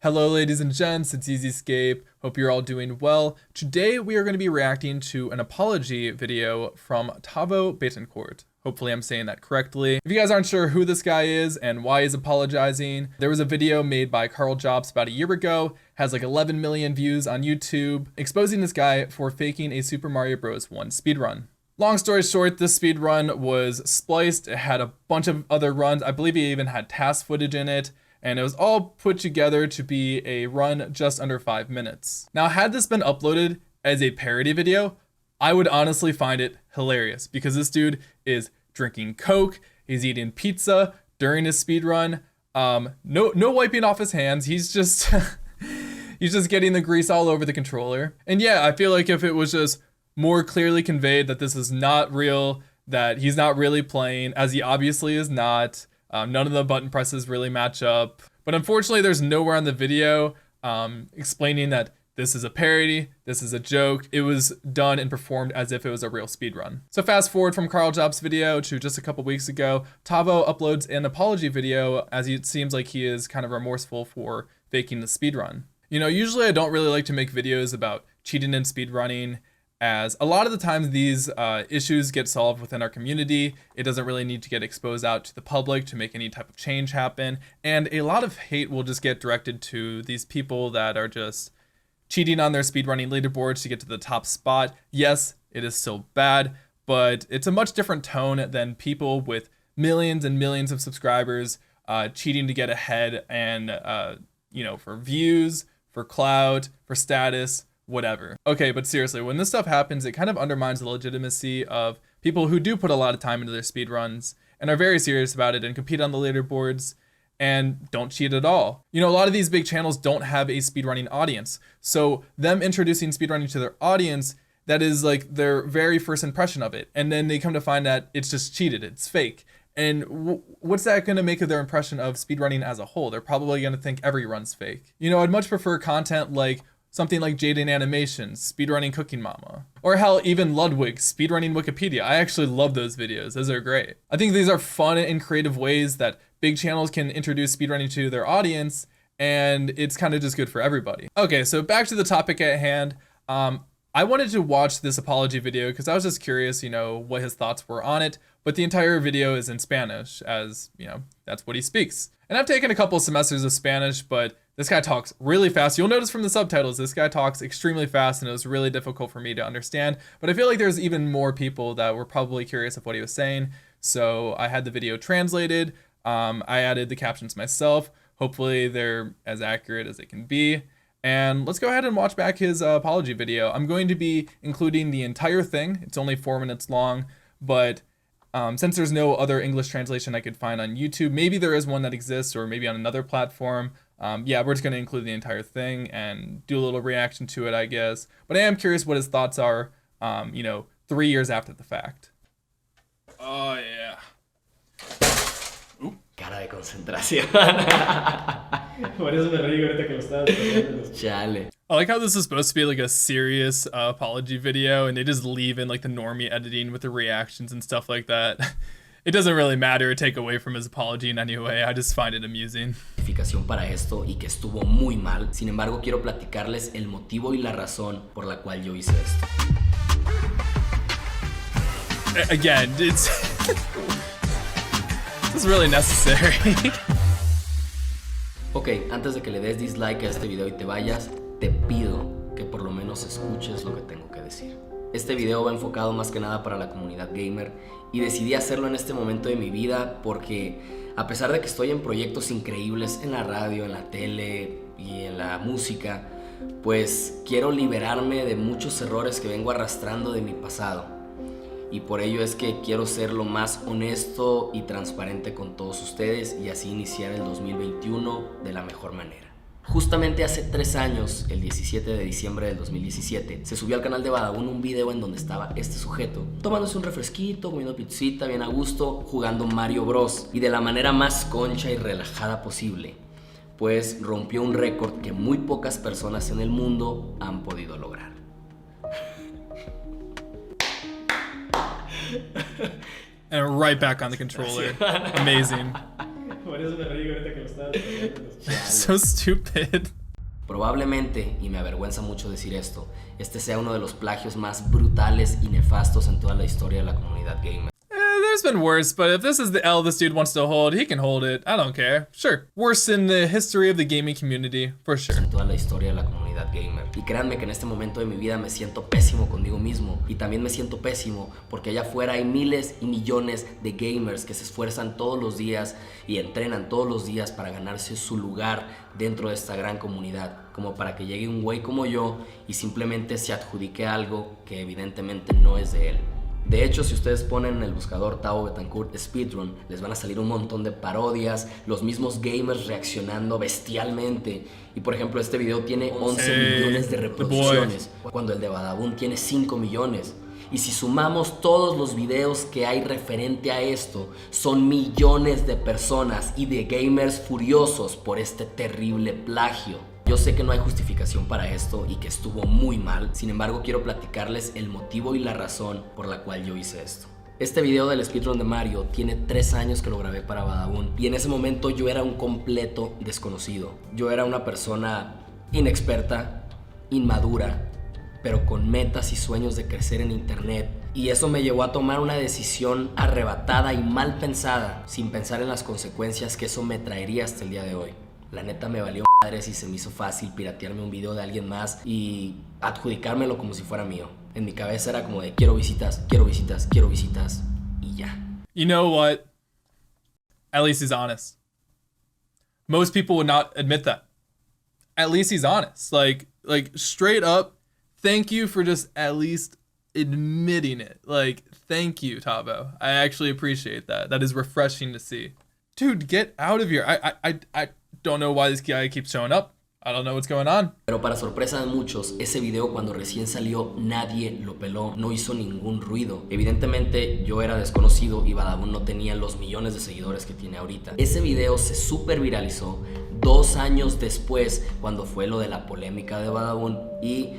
Hello ladies and gents, it's EZScape. Hope you're all doing well. Today we are going to be reacting to an apology video from Tavo Betancourt. Hopefully I'm saying that correctly. If you guys aren't sure who this guy is and why he's apologizing, there was a video made by Carl Jobs about a year ago, has like 11 million views on YouTube, exposing this guy for faking a Super Mario Bros. 1 speedrun. Long story short, this speedrun was spliced. It had a bunch of other runs. I believe he even had task footage in it. And it was all put together to be a run just under 5 minutes. Now, had this been uploaded as a parody video, I would honestly find it hilarious because this dude is drinking Coke, he's eating pizza during his speedrun, no wiping off his hands, he's just he's just getting the grease all over the controller. And yeah, I feel like if it was just more clearly conveyed that this is not real, that he's not really playing, as he obviously is not, none of the button presses really match up. But unfortunately, there's nowhere on the video explaining that this is a parody, this is a joke. It was done and performed as if it was a real speedrun. So fast forward from Carl Jobs' video to just a couple weeks ago, Tavo uploads an apology video as it seems like he is kind of remorseful for faking the speedrun. You know, usually I don't really like to make videos about cheating and speedrunning, as a lot of the times these issues get solved within our community. It doesn't really need to get exposed out to the public to make any type of change happen. And a lot of hate will just get directed to these people that are just cheating on their speedrunning leaderboards to get to the top spot. Yes, it is still bad, but it's a much different tone than people with millions and millions of subscribers cheating to get ahead and, you know, for views, for clout, for status, whatever. Okay, but seriously, when this stuff happens, it kind of undermines the legitimacy of people who do put a lot of time into their speedruns and are very serious about it and compete on the leaderboards and don't cheat at all. You know, a lot of these big channels don't have a speedrunning audience. So them introducing speedrunning to their audience, that is like their very first impression of it. And then they come to find that it's just cheated, it's fake. And what's that going to make of their impression of speedrunning as a whole? They're probably going to think every run's fake. You know, I'd much prefer content like something like Jaden Animations, Speedrunning Cooking Mama, or hell, even Ludwig, Speedrunning Wikipedia. I actually love those videos, those are great. I think these are fun and creative ways that big channels can introduce speedrunning to their audience, and it's kind of just good for everybody. Okay, so back to the topic at hand. I wanted to watch this apology video because I was just curious, you know, what his thoughts were on it, but the entire video is in Spanish, as, you know, that's what he speaks. And I've taken a couple of semesters of Spanish, but this guy talks really fast. You'll notice from the subtitles, this guy talks extremely fast and it was really difficult for me to understand. But I feel like there's even more people that were probably curious of what he was saying. So I had the video translated. I added the captions myself. Hopefully they're as accurate as they can be. And let's go ahead and watch back his apology video. I'm going to be including the entire thing. It's only 4 minutes long, but since there's no other English translation I could find on YouTube, maybe there is one that exists or maybe on another platform. Yeah, we're just going to include the entire thing and do a little reaction to it, I guess. But I am curious what his thoughts are, you know, 3 years after the fact. Oh, yeah. Cara de concentración. Por eso me reí ahorita que lo estabas poniendo. Chale. I like how this is supposed to be like a serious apology video and they just leave in like the normie editing with the reactions and stuff like that. It doesn't really matter or take away from his apology in any way. I just find it amusing. Para esto y que estuvo muy mal. Sin embargo, quiero platicarles el motivo y la razón por la cual yo hice esto. Again, it's really necessary. Ok, antes de que le des dislike a este video y te vayas, te pido que por lo menos escuches lo que tengo que decir. Este video va enfocado más que nada para la comunidad gamer y decidí hacerlo en este momento de mi vida porque a pesar de que estoy en proyectos increíbles en la radio, en la tele y en la música, pues quiero liberarme de muchos errores que vengo arrastrando de mi pasado. Y por ello es que quiero ser lo más honesto y transparente con todos ustedes y así iniciar el 2021 de la mejor manera. Justamente hace 3 años, el 17 de diciembre del 2017, se subió al canal de Badabun un video en donde estaba este sujeto tomándose un refresquito, comiendo pizzita bien a gusto, jugando Mario Bros. Y de la manera más concha y relajada posible, pues rompió un récord que muy pocas personas en el mundo han podido lograr. And right back on the controller. Amazing. Por eso me reí ahorita que lo estabas diciendo. So stupid. Probablemente, y me avergüenza mucho decir esto, este sea uno de los plagios más brutales y nefastos en toda la historia de la comunidad gamer. There's been worse, but if this is the L this dude wants to hold, he can hold it. I don't care. Sure. Worse in the history of the gaming community, for sure. En toda la historia de la comunidad gamer. Y créanme que en este momento de mi vida me siento pésimo conmigo mismo. Y también me siento pésimo porque allá afuera hay miles y millones de gamers que se esfuerzan todos los días y entrenan todos los días para ganarse su lugar dentro de esta gran comunidad. Como para que llegue un güey como yo y simplemente se adjudique algo que evidentemente no es de él. De hecho, si ustedes ponen en el buscador Tavo Betancourt Speedrun, les van a salir un montón de parodias, los mismos gamers reaccionando bestialmente. Y por ejemplo, este video tiene 11 millones de reproducciones, cuando el de Badabun tiene 5 millones. Y si sumamos todos los videos que hay referente a esto, son millones de personas y de gamers furiosos por este terrible plagio. Yo sé que no hay justificación para esto y que estuvo muy mal, sin embargo quiero platicarles el motivo y la razón por la cual yo hice esto. Este video del speedrun de Mario tiene 3 años que lo grabé para Badabun y en ese momento yo era un completo desconocido. Yo era una persona inexperta, inmadura, pero con metas y sueños de crecer en internet. Y eso me llevó a tomar una decisión arrebatada y mal pensada, sin pensar en las consecuencias que eso me traería hasta el día de hoy. La neta me valió madres y se me hizo fácil piratearme un video de alguien más y adjudicármelo como si fuera mío. En mi cabeza era como de quiero visitas, quiero visitas, quiero visitas y ya. You know what? At least he's honest. Most people would not admit that. At least he's honest. Like straight up, thank you for just at least admitting it. Like, thank you, Tavo. I actually appreciate that. That is refreshing to see. Dude, get out of here. I don't know why this guy keeps showing up. I don't know what's going on. Pero para sorpresa de muchos, ese video cuando recién salió nadie lo peló, no hizo ningún ruido. Evidentemente yo era desconocido y Badabun no tenía los millones de seguidores que tiene ahorita. Ese video se super viralizó 2 años después cuando fue lo de la polémica de Badabun y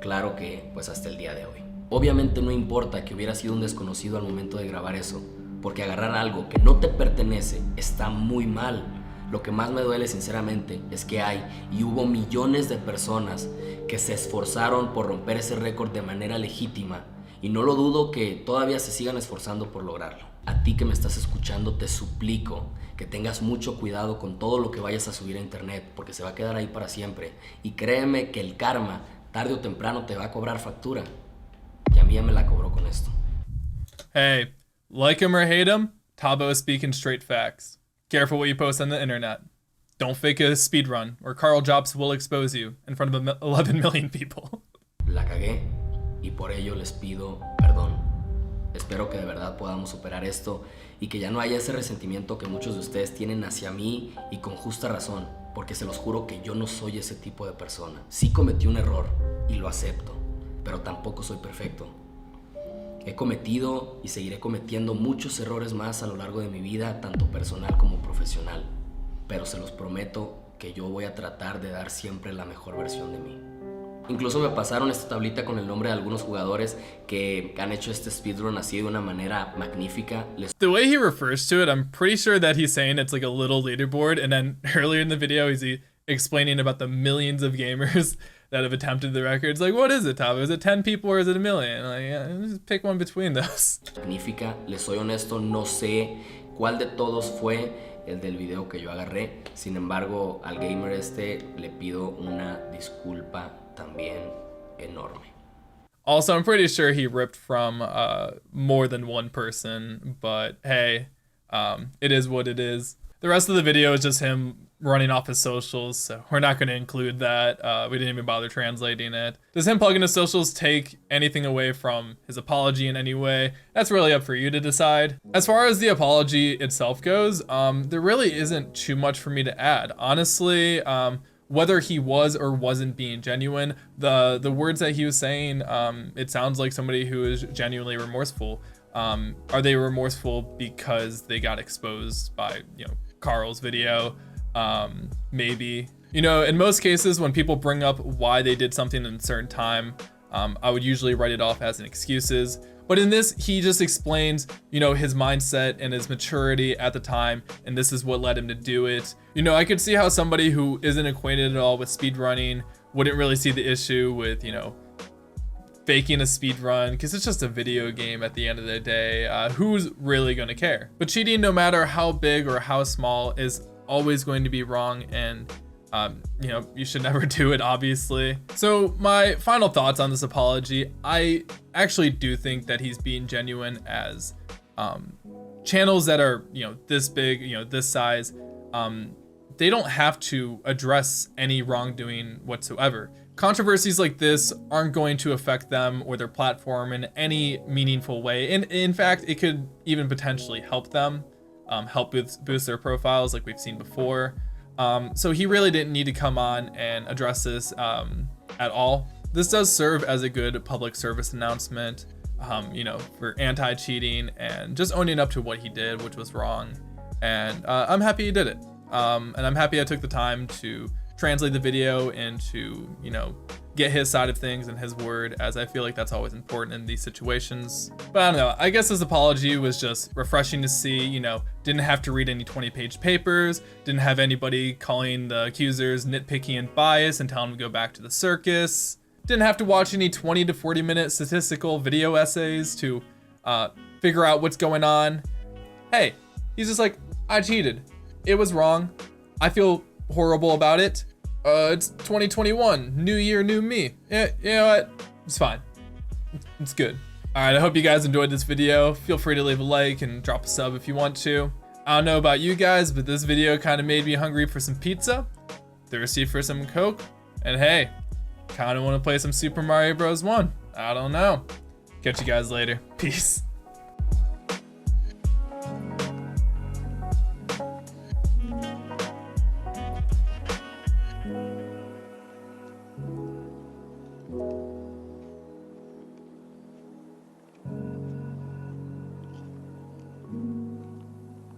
claro que pues hasta el día de hoy. Obviamente no importa que hubiera sido un desconocido al momento de grabar eso, porque agarrar algo que no te pertenece está muy mal. Lo que más me duele sinceramente es que hay y hubo millones de personas que se esforzaron por romper ese récord de manera legítima y no lo dudo que todavía se sigan esforzando por lograrlo. A ti que me estás escuchando te suplico que tengas mucho cuidado con todo lo que vayas a subir a internet porque se va a quedar ahí para siempre y créeme que el karma tarde o temprano te va a cobrar factura y a mí ya me la cobró con esto. Hey, like him or hate him, Tavo is speaking straight facts. Careful what you post on the internet. Don't fake a speedrun, or Carl Jobs will expose you in front of 11 million people. La cagué y por ello les pido perdón. Espero que de verdad podamos superar esto y que ya no haya ese resentimiento que muchos de ustedes tienen hacia mí y con justa razón, porque se los juro que yo no soy ese tipo de persona. Sí cometí un error y lo acepto, pero tampoco soy perfecto. He cometido y seguiré cometiendo muchos errores más a lo largo de mi vida, tanto personal como profesional. Pero se los prometo que yo voy a tratar de dar siempre la mejor versión de mí. Incluso me pasaron esta tablita con el nombre de algunos jugadores que han hecho este speedrun así de una manera magnífica. The way he refers to it, I'm pretty sure that he's saying it's like a little leaderboard, and then earlier in the video he's explaining about the millions of gamers that have attempted the records. Like, what is it, Tavo? Is it 10 people or is it a million? Like, yeah, just pick one between those. Magnífica, les soy honesto, no sé cuál de todos fue el del video que yo agarré. Sin embargo, al gamer este le pido una disculpa también enorme. Also, I'm pretty sure he ripped from more than one person, but hey, it is what it is. The rest of the video is just him running off his socials, so we're not going to include that. We didn't even bother translating it. Does him plugging his socials take anything away from his apology in any way? That's really up for you to decide. As far as the apology itself goes, there really isn't too much for me to add. Honestly, whether he was or wasn't being genuine, the words that he was saying, it sounds like somebody who is genuinely remorseful. Are they remorseful because they got exposed by, Carl's video? Maybe. In most cases, when people bring up why they did something in a certain time, I would usually write it off as an excuses, But in this, he just explains, you know, his mindset and his maturity at the time, and this is what led him to do it. You know, I could see how somebody who isn't acquainted at all with speedrunning wouldn't really see the issue with, you know, faking a speed run, because it's just a video game at the end of the day. Who's really going to care? But cheating, no matter how big or how small, is always going to be wrong, and you know, you should never do it, obviously. So my final thoughts on this apology: I actually do think that he's being genuine, as channels that are, you know, this big, you know, this size, they don't have to address any wrongdoing whatsoever. Controversies like this aren't going to affect them or their platform in any meaningful way. And in fact, it could even potentially help them, help boost their profiles like we've seen before. So he really didn't need to come on and address this at all. This does serve as a good public service announcement, you know, for anti-cheating and just owning up to what he did, which was wrong. And I'm happy he did it. And I'm happy I took the time to translate the video and to, you know, get his side of things and his word, as I feel like that's always important in these situations. But I don't know, I guess his apology was just refreshing to see. You know, didn't have to read any 20-page papers, didn't have anybody calling the accusers nitpicky and biased and telling them to go back to the circus, didn't have to watch any 20 to 40 minute statistical video essays to figure out what's going on. Hey, he's just like, I cheated. It was wrong. I feel horrible about it. It's 2021, new year, new me. Yeah, you know what? It's fine. It's good. All right, I hope you guys enjoyed this video. Feel free to leave a like and drop a sub if you want to. I don't know about you guys, but this video kind of made me hungry for some pizza, thirsty for some Coke, and hey, kind of want to play some Super Mario Bros. 1. I don't know. Catch you guys later. Peace.